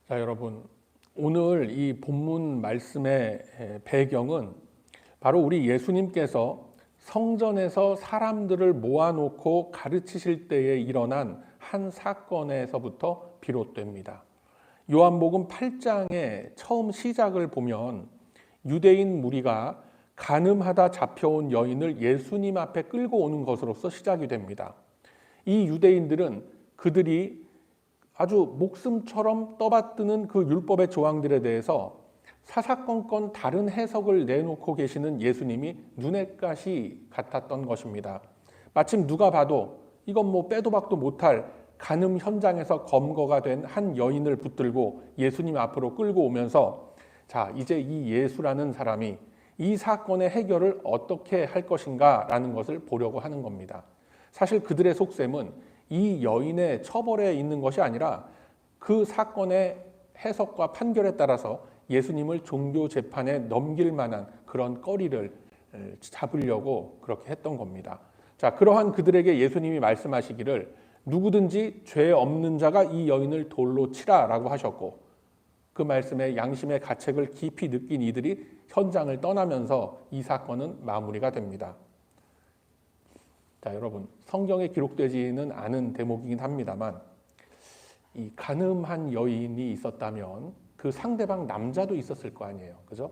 자, 여러분, 오늘 이 본문 말씀의 배경은 바로 우리 예수님께서 성전에서 사람들을 모아놓고 가르치실 때에 일어난 한 사건에서부터 비롯됩니다. 요한복음 8장의 처음 시작을 보면 유대인 무리가 간음하다 잡혀온 여인을 예수님 앞에 끌고 오는 것으로서 시작이 됩니다. 이 유대인들은 그들이 아주 목숨처럼 떠받드는 그 율법의 조항들에 대해서 사사건건 다른 해석을 내놓고 계시는 예수님이 눈엣 가시 같았던 것입니다. 마침 누가 봐도 이건 빼도 박도 못할 간음 현장에서 검거가 된 한 여인을 붙들고 예수님 앞으로 끌고 오면서 자, 이제 이 예수라는 사람이 이 사건의 해결을 어떻게 할 것인가 라는 것을 보려고 하는 겁니다. 사실 그들의 속셈은 이 여인의 처벌에 있는 것이 아니라 그 사건의 해석과 판결에 따라서 예수님을 종교 재판에 넘길 만한 그런 거리를 잡으려고 그렇게 했던 겁니다. 자, 그러한 그들에게 예수님이 말씀하시기를 누구든지 죄 없는 자가 이 여인을 돌로 치라라고 하셨고, 그 말씀에 양심의 가책을 깊이 느낀 이들이 현장을 떠나면서 이 사건은 마무리가 됩니다. 자, 여러분, 성경에 기록되지는 않은 대목이긴 합니다만 이 간음한 여인이 있었다면 그 상대방 남자도 있었을 거 아니에요. 그죠?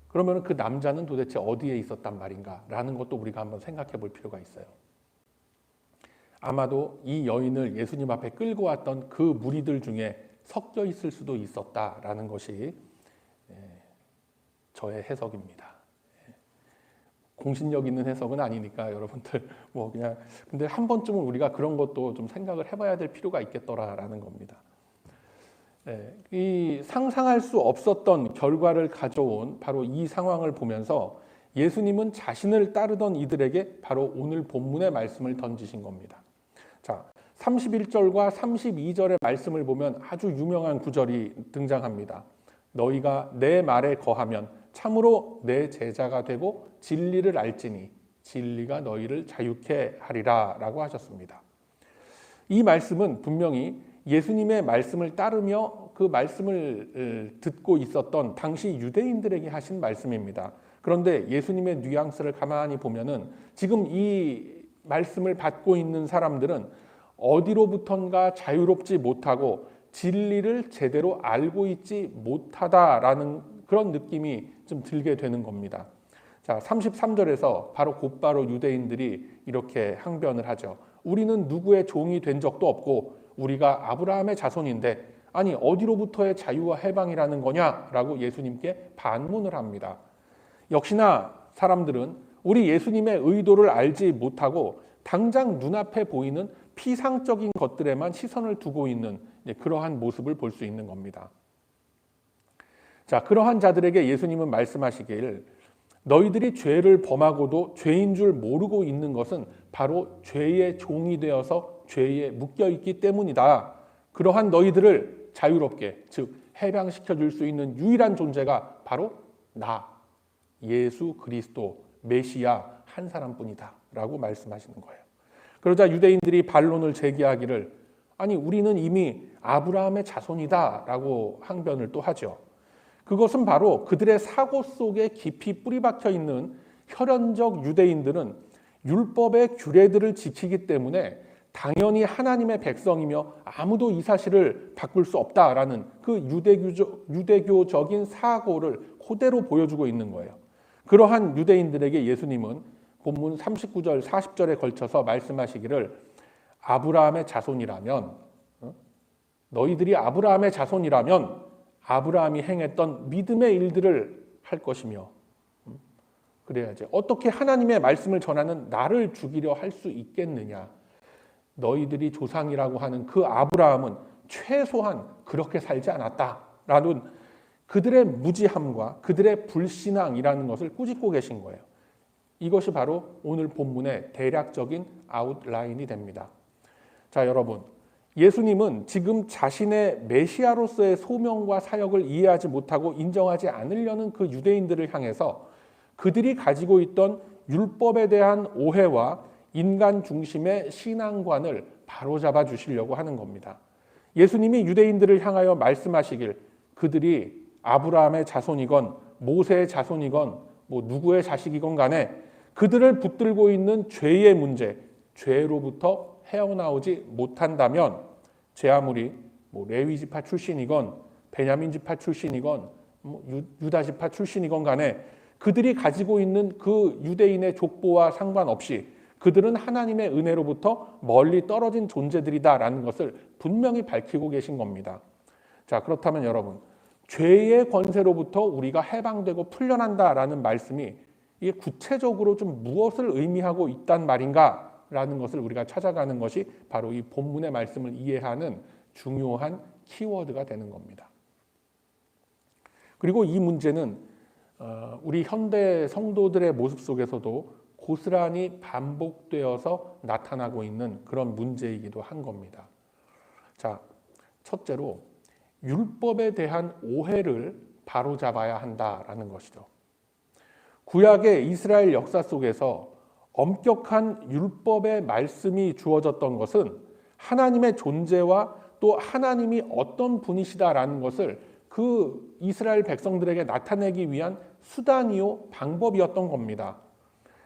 그러면 그 남자는 도대체 어디에 있었단 말인가? 라는 것도 우리가 한번 생각해 볼 필요가 있어요. 아마도 이 여인을 예수님 앞에 끌고 왔던 그 무리들 중에 섞여 있을 수도 있었다라는 것이 저의 해석입니다. 공신력 있는 해석은 아니니까 여러분들 그냥 근데 한 번쯤은 우리가 그런 것도 좀 생각을 해봐야 될 필요가 있겠더라라는 겁니다. 이 상상할 수 없었던 결과를 가져온 바로 이 상황을 보면서 예수님은 자신을 따르던 이들에게 바로 오늘 본문의 말씀을 던지신 겁니다. 자, 31절과 32절의 말씀을 보면 아주 유명한 구절이 등장합니다. 너희가 내 말에 거하면 참으로 내 제자가 되고 진리를 알지니 진리가 너희를 자유케 하리라 라고 하셨습니다. 이 말씀은 분명히 예수님의 말씀을 따르며 그 말씀을 듣고 있었던 당시 유대인들에게 하신 말씀입니다. 그런데 예수님의 뉘앙스를 가만히 보면은 지금 이 말씀을 받고 있는 사람들은 어디로부턴가 자유롭지 못하고 진리를 제대로 알고 있지 못하다라는 그런 느낌이 좀 들게 되는 겁니다. 자, 33절에서 곧바로 유대인들이 이렇게 항변을 하죠. 우리는 누구의 종이 된 적도 없고 우리가 아브라함의 자손인데 아니 어디로부터의 자유와 해방이라는 거냐라고 예수님께 반문을 합니다. 역시나 사람들은 우리 예수님의 의도를 알지 못하고 당장 눈앞에 보이는 피상적인 것들에만 시선을 두고 있는 그러한 모습을 볼 수 있는 겁니다. 자, 그러한 자들에게 예수님은 말씀하시길 너희들이 죄를 범하고도 죄인 줄 모르고 있는 것은 바로 죄의 종이 되어서 죄에 묶여 있기 때문이다. 그러한 너희들을 자유롭게 즉 해방시켜 줄 수 있는 유일한 존재가 바로 나 예수 그리스도 메시아 한 사람뿐이다 라고 말씀하시는 거예요. 그러자 유대인들이 반론을 제기하기를 아니 우리는 이미 아브라함의 자손이다 라고 항변을 또 하죠. 그것은 바로 그들의 사고 속에 깊이 뿌리박혀 있는 혈연적 유대인들은 율법의 규례들을 지키기 때문에 당연히 하나님의 백성이며 아무도 이 사실을 바꿀 수 없다라는 그 유대교적인 사고를 그대로 보여주고 있는 거예요. 그러한 유대인들에게 예수님은 본문 39절, 40절에 걸쳐서 말씀하시기를 아브라함의 자손이라면 너희들이 아브라함의 자손이라면 아브라함이 행했던 믿음의 일들을 할 것이며 그래야지 어떻게 하나님의 말씀을 전하는 나를 죽이려 할 수 있겠느냐. 너희들이 조상이라고 하는 그 아브라함은 최소한 그렇게 살지 않았다라는 그들의 무지함과 그들의 불신앙이라는 것을 꾸짖고 계신 거예요. 이것이 바로 오늘 본문의 대략적인 아웃라인이 됩니다. 자, 여러분, 예수님은 지금 자신의 메시아로서의 소명과 사역을 이해하지 못하고 인정하지 않으려는 그 유대인들을 향해서 그들이 가지고 있던 율법에 대한 오해와 인간 중심의 신앙관을 바로잡아 주시려고 하는 겁니다. 예수님이 유대인들을 향하여 말씀하시길 그들이 아브라함의 자손이건 모세의 자손이건 뭐 누구의 자식이건 간에 그들을 붙들고 있는 죄의 문제, 죄로부터 헤어나오지 못한다면 제 아무리 뭐 레위 지파 출신이건 베냐민 지파 출신이건 뭐 유다 지파 출신이건 간에 그들이 가지고 있는 그 유대인의 족보와 상관없이 그들은 하나님의 은혜로부터 멀리 떨어진 존재들이다라는 것을 분명히 밝히고 계신 겁니다. 자, 그렇다면 여러분, 죄의 권세로부터 우리가 해방되고 풀려난다라는 말씀이 이게 구체적으로 좀 무엇을 의미하고 있단 말인가라는 것을 우리가 찾아가는 것이 바로 이 본문의 말씀을 이해하는 중요한 키워드가 되는 겁니다. 그리고 이 문제는 우리 현대 성도들의 모습 속에서도 고스란히 반복되어서 나타나고 있는 그런 문제이기도 한 겁니다. 자, 첫째로 율법에 대한 오해를 바로잡아야 한다라는 것이죠. 구약의 이스라엘 역사 속에서 엄격한 율법의 말씀이 주어졌던 것은 하나님의 존재와 또 하나님이 어떤 분이시다라는 것을 그 이스라엘 백성들에게 나타내기 위한 수단이요 방법이었던 겁니다.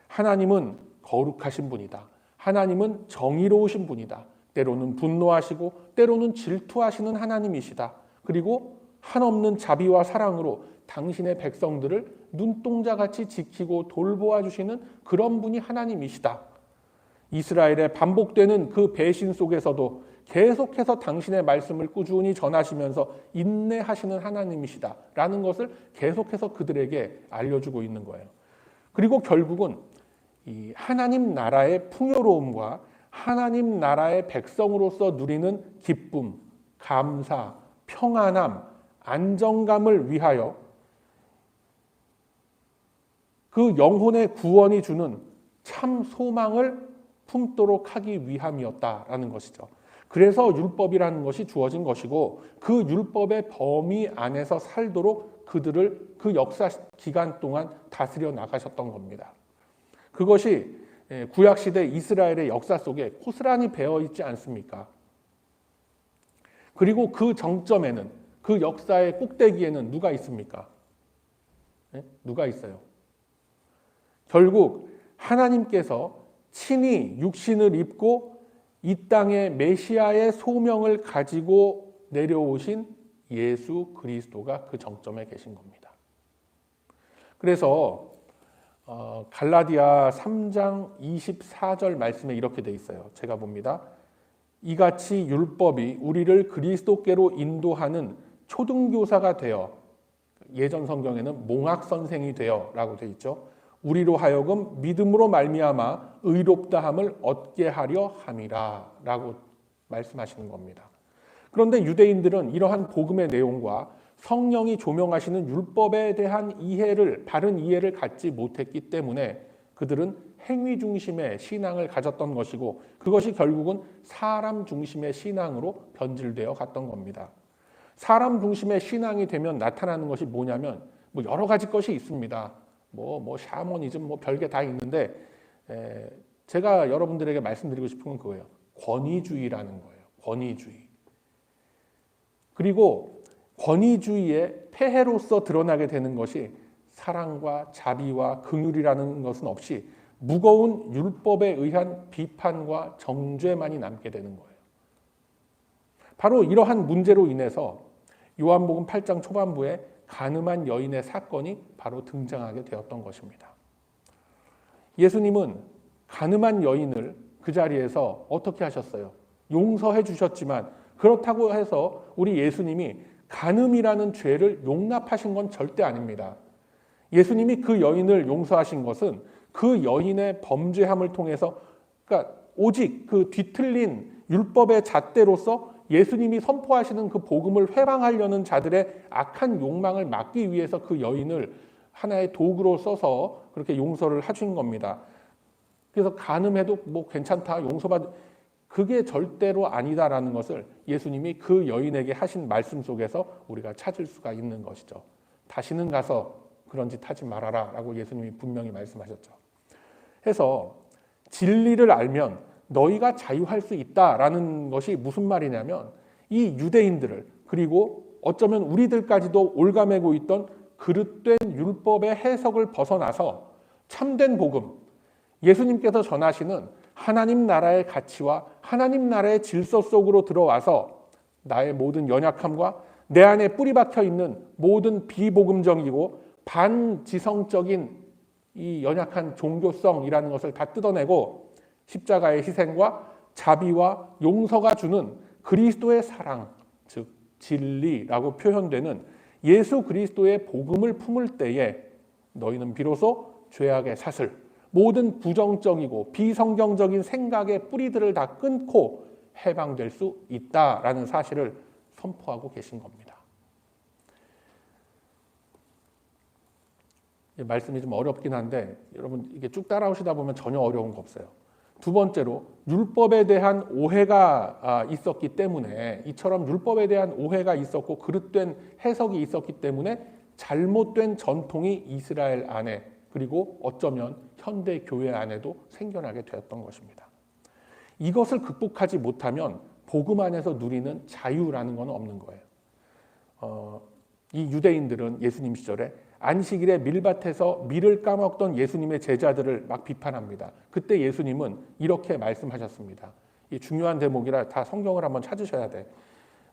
하나님은 거룩하신 분이다. 하나님은 정의로우신 분이다. 때로는 분노하시고 때로는 질투하시는 하나님이시다. 그리고 한없는 자비와 사랑으로 당신의 백성들을 눈동자같이 지키고 돌보아 주시는 그런 분이 하나님이시다. 이스라엘의 반복되는 그 배신 속에서도 계속해서 당신의 말씀을 꾸준히 전하시면서 인내하시는 하나님이시다 라는 것을 계속해서 그들에게 알려주고 있는 거예요. 그리고 결국은 이 하나님 나라의 풍요로움과 하나님 나라의 백성으로서 누리는 기쁨, 감사, 평안함, 안정감을 위하여 그 영혼의 구원이 주는 참 소망을 품도록 하기 위함이었다라는 것이죠. 그래서 율법이라는 것이 주어진 것이고 그 율법의 범위 안에서 살도록 그들을 그 역사 기간 동안 다스려 나가셨던 겁니다. 그것이 구약시대 이스라엘의 역사 속에 고스란히 배어 있지 않습니까? 그리고 그 정점에는, 그 역사의 꼭대기에는 누가 있습니까? 누가 있어요? 결국 하나님께서 친히 육신을 입고 이 땅에 메시아의 소명을 가지고 내려오신 예수 그리스도가 그 정점에 계신 겁니다. 그래서 갈라디아 3장 24절 말씀에 이렇게 돼 있어요. 제가 봅니다. 이같이 율법이 우리를 그리스도께로 인도하는 초등교사가 되어, 예전 성경에는 몽학 선생이 되어 라고 돼 있죠. 우리로 하여금 믿음으로 말미암아 의롭다함을 얻게 하려 함이라 라고 말씀하시는 겁니다. 그런데 유대인들은 이러한 복음의 내용과 성령이 조명하시는 율법에 대한 이해를, 바른 이해를 갖지 못했기 때문에 그들은 행위 중심의 신앙을 가졌던 것이고 그것이 결국은 사람 중심의 신앙으로 변질되어 갔던 겁니다. 사람 중심의 신앙이 되면 나타나는 것이 뭐냐면 뭐 여러 가지 것이 있습니다. 뭐 샤머니즘 뭐 별게 다 있는데 제가 여러분들에게 말씀드리고 싶은 건 그거예요. 권위주의라는 거예요. 권위주의. 그리고 권위주의의 폐해로서 드러나게 되는 것이 사랑과 자비와 긍휼이라는 것은 없이 무거운 율법에 의한 비판과 정죄만이 남게 되는 거예요. 바로 이러한 문제로 인해서 요한복음 8장 초반부에 간음한 여인의 사건이 바로 등장하게 되었던 것입니다. 예수님은 간음한 여인을 그 자리에서 어떻게 하셨어요? 용서해 주셨지만 그렇다고 해서 우리 예수님이 간음이라는 죄를 용납하신 건 절대 아닙니다. 예수님이 그 여인을 용서하신 것은 그 여인의 범죄함을 통해서, 그러니까 오직 그 뒤틀린 율법의 잣대로서 예수님이 선포하시는 그 복음을 회방하려는 자들의 악한 욕망을 막기 위해서 그 여인을 하나의 도구로 써서 그렇게 용서를 하신 겁니다. 그래서 간음해도 뭐 괜찮다, 용서받, 그게 절대로 아니다라는 것을 예수님이 그 여인에게 하신 말씀 속에서 우리가 찾을 수가 있는 것이죠. 다시는 가서 그런 짓 하지 말아라 라고 예수님이 분명히 말씀하셨죠. 해서 진리를 알면 너희가 자유할 수 있다라는 것이 무슨 말이냐면 이 유대인들을, 그리고 어쩌면 우리들까지도 올가매고 있던 그릇된 율법의 해석을 벗어나서 참된 복음, 예수님께서 전하시는 하나님 나라의 가치와 하나님 나라의 질서 속으로 들어와서 나의 모든 연약함과 내 안에 뿌리 박혀 있는 모든 비복음적이고 반지성적인 이 연약한 종교성이라는 것을 다 뜯어내고 십자가의 희생과 자비와 용서가 주는 그리스도의 사랑, 즉 진리라고 표현되는 예수 그리스도의 복음을 품을 때에 너희는 비로소 죄악의 사슬, 모든 부정적이고 비성경적인 생각의 뿌리들을 다 끊고 해방될 수 있다라는 사실을 선포하고 계신 겁니다. 말씀이 좀 어렵긴 한데 여러분 이게 쭉 따라오시다 보면 전혀 어려운 거 없어요. 두 번째로 율법에 대한 오해가 있었기 때문에, 이처럼 율법에 대한 오해가 있었고 그릇된 해석이 있었기 때문에 잘못된 전통이 이스라엘 안에, 그리고 어쩌면 현대 교회 안에도 생겨나게 되었던 것입니다. 이것을 극복하지 못하면 복음 안에서 누리는 자유라는 건 없는 거예요. 이 유대인들은 예수님 시절에 안식일에 밀밭에서 밀을 까먹던 예수님의 제자들을 막 비판합니다. 그때 예수님은 이렇게 말씀하셨습니다. 이 중요한 대목이라 다 성경을 한번 찾으셔야 돼.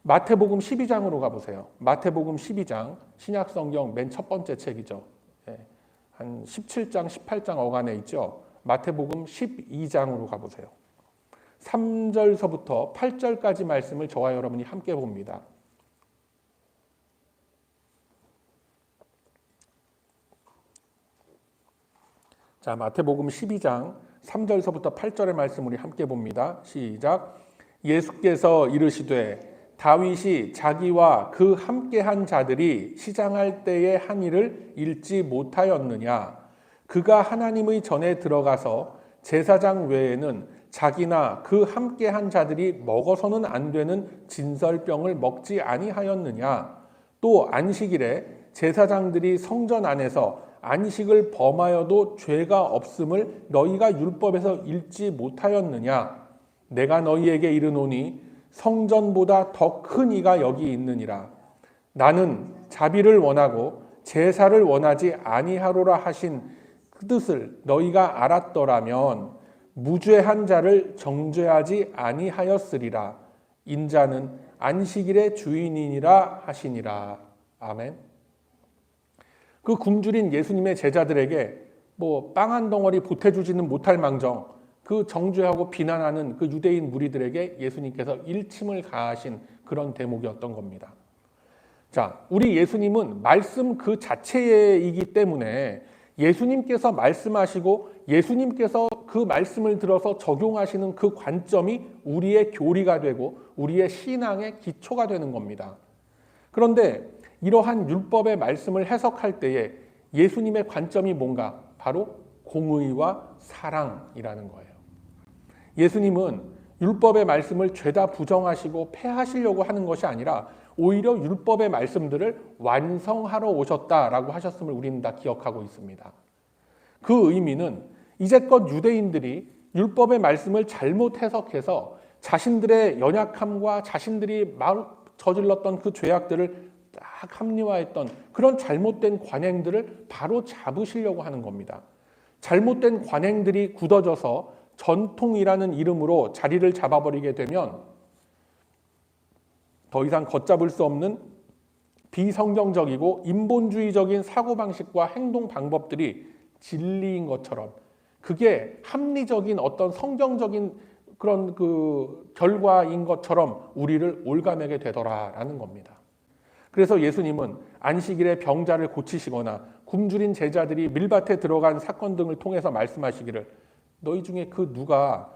마태복음 12장으로 가보세요. 마태복음 12장, 신약성경 맨 첫 번째 책이죠. 한 17장, 18장 어간에 있죠. 마태복음 12장으로 가보세요. 3절서부터 8절까지 말씀을 저와 여러분이 함께 봅니다. 자, 마태복음 12장 3절서부터 8절의 말씀 우리 함께 봅니다. 시작. 예수께서 이르시되 다윗이 자기와 그 함께한 자들이 시장할 때의 한 일을 읽지 못하였느냐? 그가 하나님의 전에 들어가서 제사장 외에는 자기나 그 함께한 자들이 먹어서는 안 되는 진설병을 먹지 아니하였느냐? 또 안식일에 제사장들이 성전 안에서 안식을 범하여도 죄가 없음을 너희가 율법에서 읽지 못하였느냐? 내가 너희에게 이르노니 성전보다 더 큰 이가 여기 있느니라. 나는 자비를 원하고 제사를 원하지 아니하로라 하신 그 뜻을 너희가 알았더라면 무죄한 자를 정죄하지 아니하였으리라. 인자는 안식일의 주인이니라 하시니라. 아멘. 그 굶주린 예수님의 제자들에게 뭐 빵 한 덩어리 보태주지는 못할 망정 그 정죄하고 비난하는 그 유대인 무리들에게 예수님께서 일침을 가하신 그런 대목이었던 겁니다. 자, 우리 예수님은 말씀 그 자체이기 때문에 예수님께서 말씀하시고 예수님께서 그 말씀을 들어서 적용하시는 그 관점이 우리의 교리가 되고 우리의 신앙의 기초가 되는 겁니다. 그런데 이러한 율법의 말씀을 해석할 때에 예수님의 관점이 뭔가? 바로 공의와 사랑이라는 거예요. 예수님은 율법의 말씀을 죄다 부정하시고 폐하시려고 하는 것이 아니라 오히려 율법의 말씀들을 완성하러 오셨다라고 하셨음을 우리는 다 기억하고 있습니다. 그 의미는 이제껏 유대인들이 율법의 말씀을 잘못 해석해서 자신들의 연약함과 자신들이 저질렀던 그 죄악들을 딱 합리화했던 그런 잘못된 관행들을 바로 잡으시려고 하는 겁니다. 잘못된 관행들이 굳어져서 전통이라는 이름으로 자리를 잡아버리게 되면 더 이상 걷잡을 수 없는 비성경적이고 인본주의적인 사고방식과 행동 방법들이 진리인 것처럼, 그게 합리적인 어떤 성경적인 그런 그 결과인 것처럼 우리를 올가매게 되더라라는 겁니다. 그래서 예수님은 안식일에 병자를 고치시거나 굶주린 제자들이 밀밭에 들어간 사건 등을 통해서 말씀하시기를 너희 중에 그 누가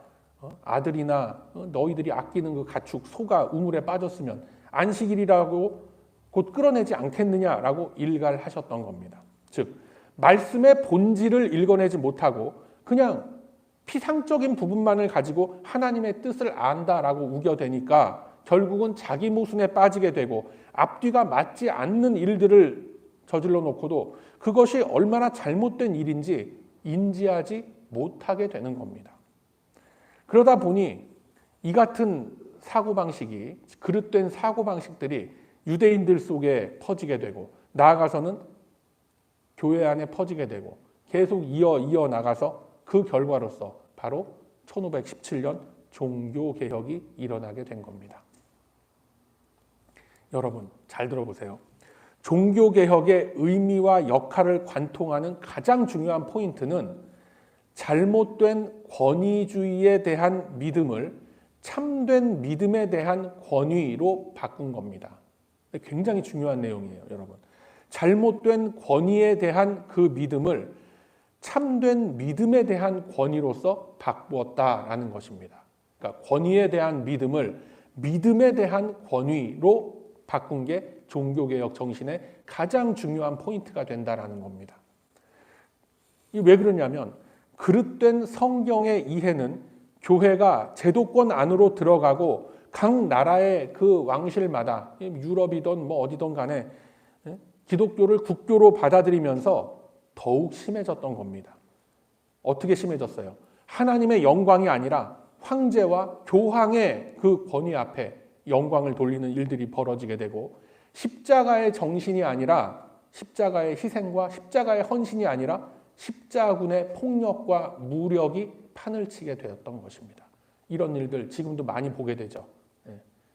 아들이나 너희들이 아끼는 그 가축 소가 우물에 빠졌으면 안식일이라고 곧 끌어내지 않겠느냐라고 일갈하셨던 겁니다. 즉 말씀의 본질을 읽어내지 못하고 그냥 피상적인 부분만을 가지고 하나님의 뜻을 안다라고 우겨대니까 결국은 자기 모순에 빠지게 되고 앞뒤가 맞지 않는 일들을 저질러 놓고도 그것이 얼마나 잘못된 일인지 인지하지 못하게 되는 겁니다. 그러다 보니 이 같은 사고방식이, 그릇된 사고방식들이 유대인들 속에 퍼지게 되고 나아가서는 교회 안에 퍼지게 되고 계속 이어 나가서 그 결과로서 바로 1517년 종교개혁이 일어나게 된 겁니다. 여러분 잘 들어보세요. 종교개혁의 의미와 역할을 관통하는 가장 중요한 포인트는 잘못된 권위주의에 대한 믿음을 참된 믿음에 대한 권위로 바꾼 겁니다. 굉장히 중요한 내용이에요, 여러분. 잘못된 권위에 대한 그 믿음을 참된 믿음에 대한 권위로서 바꾸었다라는 것입니다. 그러니까 권위에 대한 믿음을 믿음에 대한 권위로 바꾼 게 종교개혁 정신의 가장 중요한 포인트가 된다라는 겁니다. 이게 왜 그러냐면 그릇된 성경의 이해는 교회가 제도권 안으로 들어가고 각 나라의 그 왕실마다 유럽이든 뭐 어디든 간에 기독교를 국교로 받아들이면서 더욱 심해졌던 겁니다. 어떻게 심해졌어요? 하나님의 영광이 아니라 황제와 교황의 그 권위 앞에 영광을 돌리는 일들이 벌어지게 되고 십자가의 정신이 아니라 십자가의 희생과 십자가의 헌신이 아니라 십자군의 폭력과 무력이 판을 치게 되었던 것입니다. 이런 일들 지금도 많이 보게 되죠.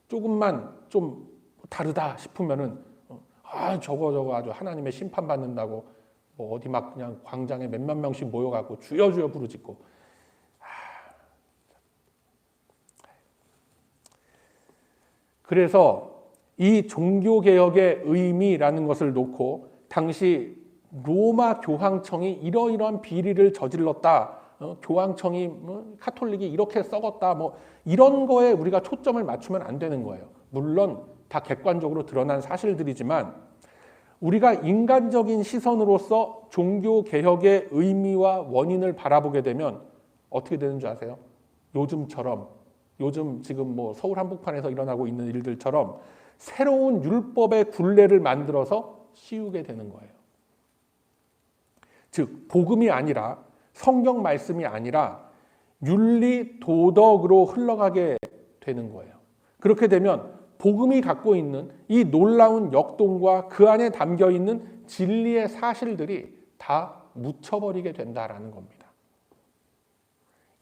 조금만 좀 다르다 싶으면은 저거 아주 하나님의 심판 받는다고 뭐 어디 막 그냥 광장에 몇만 명씩 모여갖고 주여 주여 부르짖고. 그래서 이 종교개혁의 의미라는 것을 놓고 당시 로마 교황청이 이러이러한 비리를 저질렀다. 교황청이 카톨릭이 이렇게 썩었다. 뭐 이런 거에 우리가 초점을 맞추면 안 되는 거예요. 물론 다 객관적으로 드러난 사실들이지만 우리가 인간적인 시선으로서 종교개혁의 의미와 원인을 바라보게 되면 어떻게 되는 줄 아세요? 요즘 지금 뭐 서울 한복판에서 일어나고 있는 일들처럼 새로운 율법의 굴레를 만들어서 씌우게 되는 거예요. 즉 복음이 아니라 성경 말씀이 아니라 윤리 도덕으로 흘러가게 되는 거예요. 그렇게 되면 복음이 갖고 있는 이 놀라운 역동과 그 안에 담겨 있는 진리의 사실들이 다 묻혀버리게 된다라는 겁니다.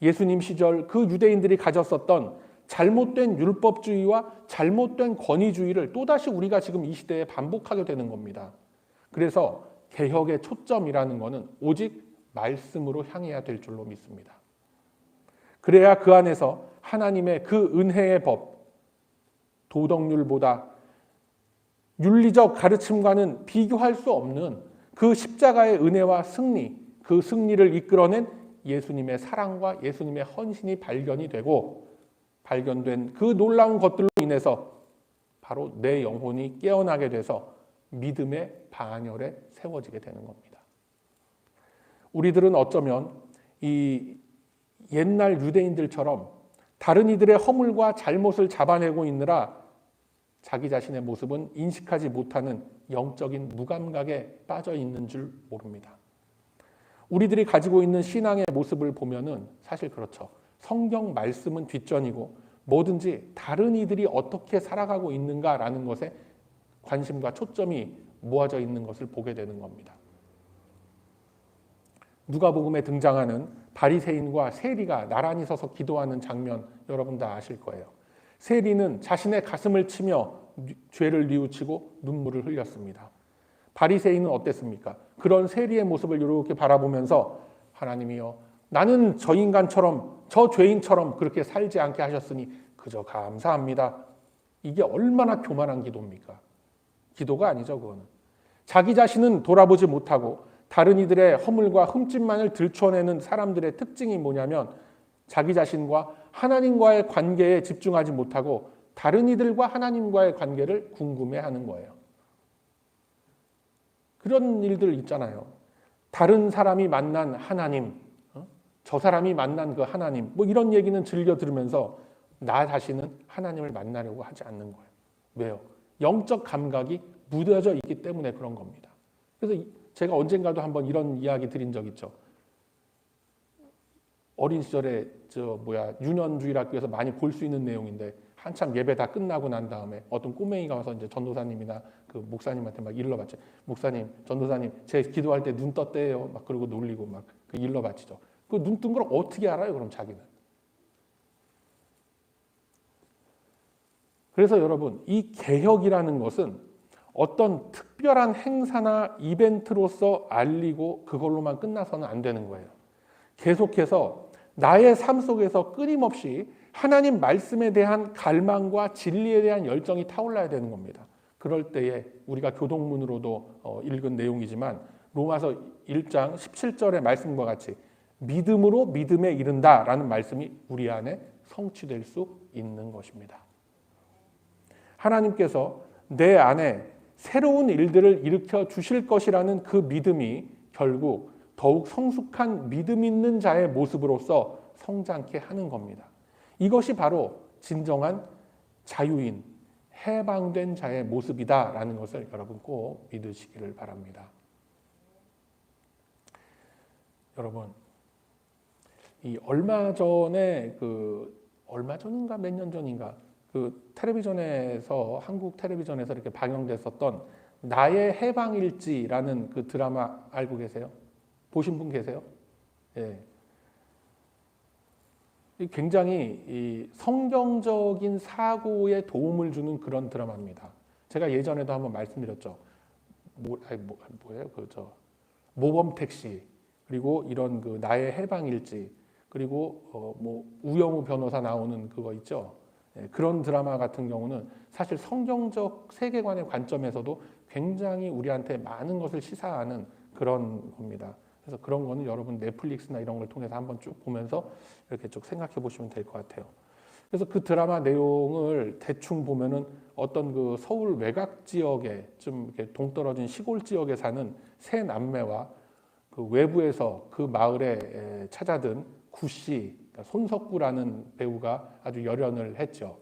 예수님 시절 그 유대인들이 가졌었던 잘못된 율법주의와 잘못된 권위주의를 또다시 우리가 지금 이 시대에 반복하게 되는 겁니다. 그래서 개혁의 초점이라는 것은 오직 말씀으로 향해야 될 줄로 믿습니다. 그래야 그 안에서 하나님의 그 은혜의 법, 도덕률보다 윤리적 가르침과는 비교할 수 없는 그 십자가의 은혜와 승리, 그 승리를 이끌어낸 예수님의 사랑과 예수님의 헌신이 발견된 그 놀라운 것들로 인해서 바로 내 영혼이 깨어나게 돼서 믿음의 반열에 세워지게 되는 겁니다. 우리들은 어쩌면 이 옛날 유대인들처럼 다른 이들의 허물과 잘못을 잡아내고 있느라 자기 자신의 모습은 인식하지 못하는 영적인 무감각에 빠져 있는 줄 모릅니다. 우리들이 가지고 있는 신앙의 모습을 보면은 사실 그렇죠. 성경 말씀은 뒷전이고 뭐든지 다른 이들이 어떻게 살아가고 있는가라는 것에 관심과 초점이 모아져 있는 것을 보게 되는 겁니다. 누가복음에 등장하는 바리새인과 세리가 나란히 서서 기도하는 장면 여러분 다 아실 거예요. 세리는 자신의 가슴을 치며 죄를 뉘우치고 눈물을 흘렸습니다. 바리새인은 어땠습니까? 그런 세리의 모습을 이렇게 바라보면서 하나님이여 나는 저 인간처럼 저 죄인처럼 그렇게 살지 않게 하셨으니 그저 감사합니다. 이게 얼마나 교만한 기도입니까? 기도가 아니죠, 그거는. 자기 자신은 돌아보지 못하고 다른 이들의 허물과 흠집만을 들춰내는 사람들의 특징이 뭐냐면 자기 자신과 하나님과의 관계에 집중하지 못하고 다른 이들과 하나님과의 관계를 궁금해하는 거예요. 그런 일들 있잖아요. 다른 사람이 만난 하나님, 저 사람이 만난 그 하나님, 뭐 이런 얘기는 즐겨 들으면서 나 자신은 하나님을 만나려고 하지 않는 거예요. 왜요? 영적 감각이 무뎌져 있기 때문에 그런 겁니다. 그래서 제가 언젠가도 한번 이런 이야기 드린 적 있죠. 어린 시절에 유년주일학교에서 많이 볼 수 있는 내용인데 한참 예배 다 끝나고 난 다음에 어떤 꼬맹이가 와서 이제 전도사님이나 그 목사님한테 막 일러바치. 목사님, 전도사님, 제 기도할 때 눈 떴대요. 막 그러고 놀리고 막 그 일러바치죠. 그 눈 뜬 걸 어떻게 알아요? 그럼 자기는. 그래서 여러분, 이 개혁이라는 것은 어떤 특별한 행사나 이벤트로서 알리고 그걸로만 끝나서는 안 되는 거예요. 계속해서 나의 삶 속에서 끊임없이 하나님 말씀에 대한 갈망과 진리에 대한 열정이 타올라야 되는 겁니다. 그럴 때에 우리가 교동문으로도 읽은 내용이지만 로마서 1장 17절의 말씀과 같이 믿음으로 믿음에 이른다라는 말씀이 우리 안에 성취될 수 있는 것입니다. 하나님께서 내 안에 새로운 일들을 일으켜 주실 것이라는 그 믿음이 결국 더욱 성숙한 믿음 있는 자의 모습으로서 성장케 하는 겁니다. 이것이 바로 진정한 자유인, 해방된 자의 모습이다라는 것을 여러분 꼭 믿으시기를 바랍니다. 여러분, 이 얼마 전인가 몇 년 전인가 그 텔레비전에서 한국 텔레비전에서 이렇게 방영됐었던 나의 해방일지라는 그 드라마 알고 계세요? 보신 분 계세요? 예. 굉장히 이 성경적인 사고에 도움을 주는 그런 드라마입니다. 제가 예전에도 한번 말씀드렸죠. 뭐예요? 모범 택시, 그리고 이런 그 나의 해방일지, 그리고 뭐 우영우 변호사 나오는 그거 있죠. 예, 그런 드라마 같은 경우는 사실 성경적 세계관의 관점에서도 굉장히 우리한테 많은 것을 시사하는 그런 겁니다. 그래서 그런 거는 여러분 넷플릭스나 이런 걸 통해서 한번 쭉 보면서 이렇게 쭉 생각해 보시면 될 것 같아요. 그래서 그 드라마 내용을 대충 보면은 어떤 그 서울 외곽 지역에 좀 이렇게 동떨어진 시골 지역에 사는 세 남매와 그 외부에서 그 마을에 찾아든 구씨, 그러니까 손석구라는 배우가 아주 열연을 했죠.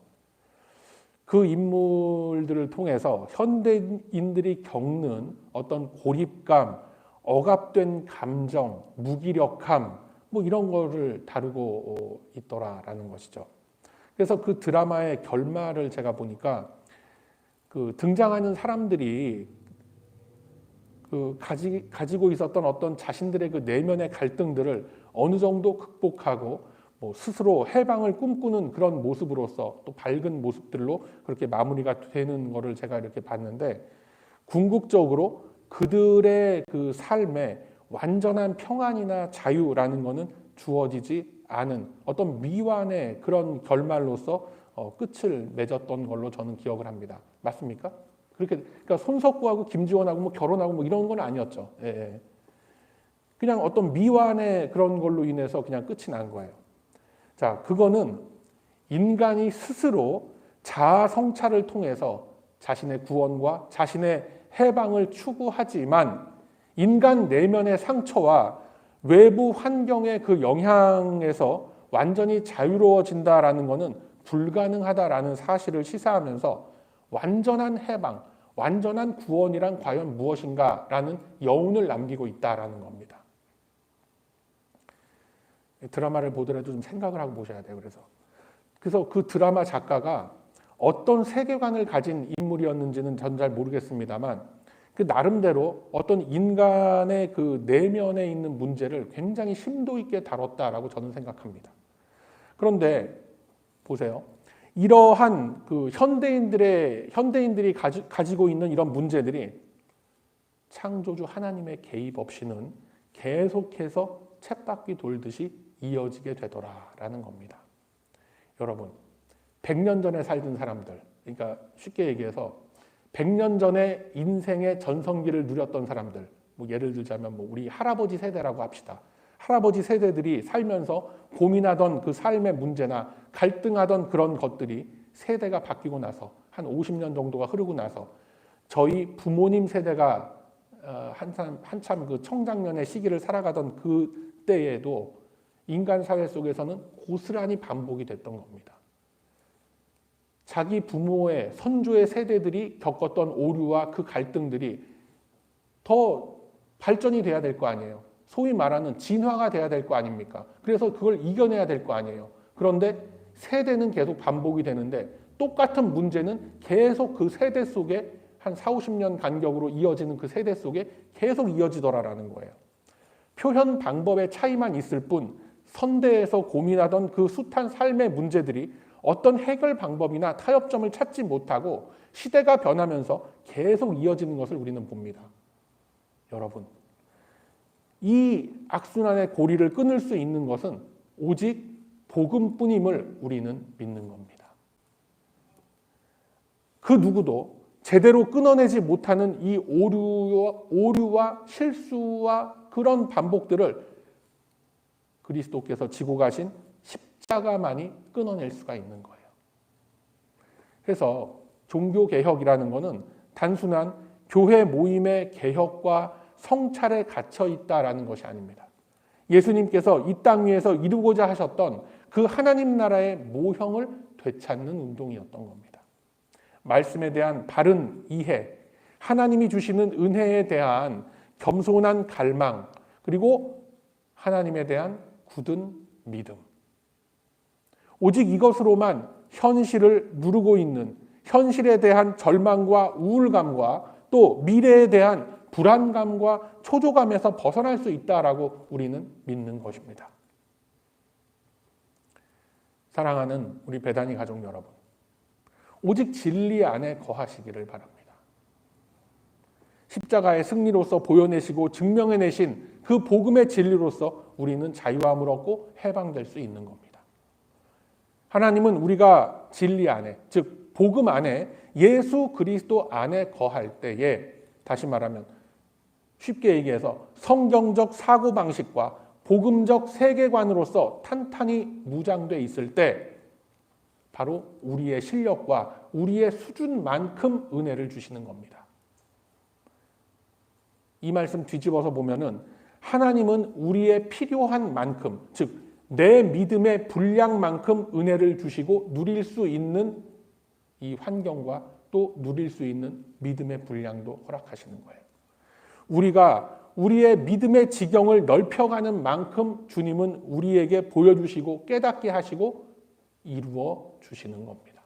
그 인물들을 통해서 현대인들이 겪는 어떤 고립감, 억압된 감정, 무기력함, 뭐 이런 거를 다루고 있더라라는 것이죠. 그래서 그 드라마의 결말을 제가 보니까 그 등장하는 사람들이 그 가지고 있었던 어떤 자신들의 그 내면의 갈등들을 어느 정도 극복하고 뭐 스스로 해방을 꿈꾸는 그런 모습으로서 또 밝은 모습들로 그렇게 마무리가 되는 거를 제가 이렇게 봤는데, 궁극적으로 그들의 그 삶에 완전한 평안이나 자유라는 것은 주어지지 않은 어떤 미완의 그런 결말로서 끝을 맺었던 걸로 저는 기억을 합니다. 맞습니까? 그러니까 손석구하고 김지원하고 뭐 결혼하고 뭐 이런 건 아니었죠. 예. 그냥 어떤 미완의 그런 걸로 인해서 그냥 끝이 난 거예요. 자, 그거는 인간이 스스로 자아 성찰을 통해서 자신의 구원과 자신의 해방을 추구하지만 인간 내면의 상처와 외부 환경의 그 영향에서 완전히 자유로워진다라는 것은 불가능하다라는 사실을 시사하면서 완전한 해방, 완전한 구원이란 과연 무엇인가라는 여운을 남기고 있다라는 겁니다. 드라마를 보더라도 좀 생각을 하고 보셔야 돼요. 그래서 그 드라마 작가가 어떤 세계관을 가진 인물이었는지는 전 잘 모르겠습니다만 그 나름대로 어떤 인간의 그 내면에 있는 문제를 굉장히 심도 있게 다뤘다라고 저는 생각합니다. 그런데 보세요. 이러한 그 현대인들이 가지고 있는 이런 문제들이 창조주 하나님의 개입 없이는 계속해서 쳇바퀴 돌듯이 이어지게 되더라라는 겁니다. 여러분, 100년 전에 살던 사람들, 그러니까 쉽게 얘기해서 100년 전에 인생의 전성기를 누렸던 사람들, 뭐 예를 들자면 뭐 우리 할아버지 세대라고 합시다. 할아버지 세대들이 살면서 고민하던 그 삶의 문제나 갈등하던 그런 것들이 세대가 바뀌고 나서 한 50년 정도가 흐르고 나서 저희 부모님 세대가 한참 그 청장년의 시기를 살아가던 그 때에도 인간 사회 속에서는 고스란히 반복이 됐던 겁니다. 자기 부모의 선조의 세대들이 겪었던 오류와 그 갈등들이 더 발전이 돼야 될 거 아니에요. 소위 말하는 진화가 돼야 될 거 아닙니까? 그래서 그걸 이겨내야 될 거 아니에요. 그런데 세대는 계속 반복이 되는데 똑같은 문제는 계속 그 세대 속에 한 4, 50년 간격으로 이어지는 그 세대 속에 계속 이어지더라라는 거예요. 표현 방법의 차이만 있을 뿐 선대에서 고민하던 그 숱한 삶의 문제들이 어떤 해결 방법이나 타협점을 찾지 못하고 시대가 변하면서 계속 이어지는 것을 우리는 봅니다. 여러분, 이 악순환의 고리를 끊을 수 있는 것은 오직 복음뿐임을 우리는 믿는 겁니다. 그 누구도 제대로 끊어내지 못하는 이 오류와 실수와 그런 반복들을 그리스도께서 지고 가신 십자가만이 끊어낼 수가 있는 거예요. 그래서 종교개혁이라는 것은 단순한 교회 모임의 개혁과 성찰에 갇혀 있다라는 것이 아닙니다. 예수님께서 이 땅 위에서 이루고자 하셨던 그 하나님 나라의 모형을 되찾는 운동이었던 겁니다. 말씀에 대한 바른 이해, 하나님이 주시는 은혜에 대한 겸손한 갈망, 그리고 하나님에 대한 굳은 믿음. 오직 이것으로만 현실을 누르고 있는 현실에 대한 절망과 우울감과 또 미래에 대한 불안감과 초조감에서 벗어날 수 있다라고 우리는 믿는 것입니다. 사랑하는 우리 배단위 가족 여러분, 오직 진리 안에 거하시기를 바랍니다. 십자가의 승리로서 보여내시고 증명해내신 그 복음의 진리로서 우리는 자유함을 얻고 해방될 수 있는 겁니다. 하나님은 우리가 진리 안에, 즉 복음 안에 예수 그리스도 안에 거할 때에, 다시 말하면 쉽게 얘기해서 성경적 사고방식과 복음적 세계관으로서 탄탄히 무장돼 있을 때 바로 우리의 실력과 우리의 수준만큼 은혜를 주시는 겁니다. 이 말씀 뒤집어서 보면은 하나님은 우리의 필요한 만큼, 즉 내 믿음의 분량만큼 은혜를 주시고 누릴 수 있는 이 환경과 또 누릴 수 있는 믿음의 분량도 허락하시는 거예요. 우리가 우리의 믿음의 지경을 넓혀가는 만큼 주님은 우리에게 보여주시고 깨닫게 하시고 이루어 주시는 겁니다.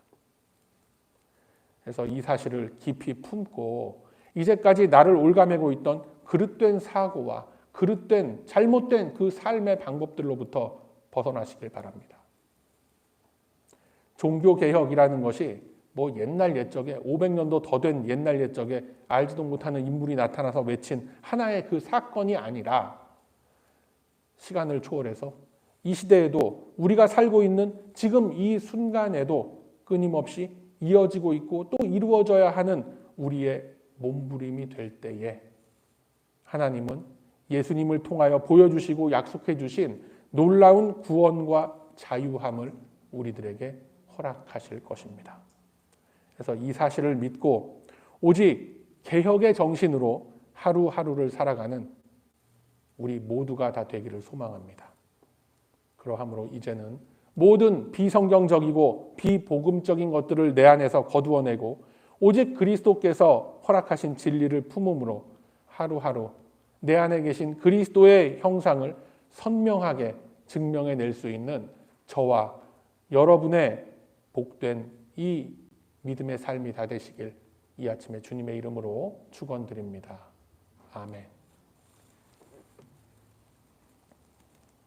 그래서 이 사실을 깊이 품고 이제까지 나를 올가매고 있던 그릇된 사고와 그릇된 잘못된 그 삶의 방법들로부터 벗어나시길 바랍니다. 종교개혁이라는 것이 뭐 옛날 옛적에 500년도 더 된 옛날 옛적에 알지도 못하는 인물이 나타나서 외친 하나의 그 사건이 아니라 시간을 초월해서 이 시대에도 우리가 살고 있는 지금 이 순간에도 끊임없이 이어지고 있고 또 이루어져야 하는 우리의 몸부림이 될 때에 하나님은 예수님을 통하여 보여주시고 약속해 주신 놀라운 구원과 자유함을 우리들에게 허락하실 것입니다. 그래서 이 사실을 믿고 오직 개혁의 정신으로 하루하루를 살아가는 우리 모두가 다 되기를 소망합니다. 그러함으로 이제는 모든 비성경적이고 비복음적인 것들을 내 안에서 거두어내고 오직 그리스도께서 허락하신 진리를 품음으로 하루하루 내 안에 계신 그리스도의 형상을 선명하게 증명해낼 수 있는 저와 여러분의 복된 이 믿음의 삶이 다 되시길 이 아침에 주님의 이름으로 축원드립니다. 아멘.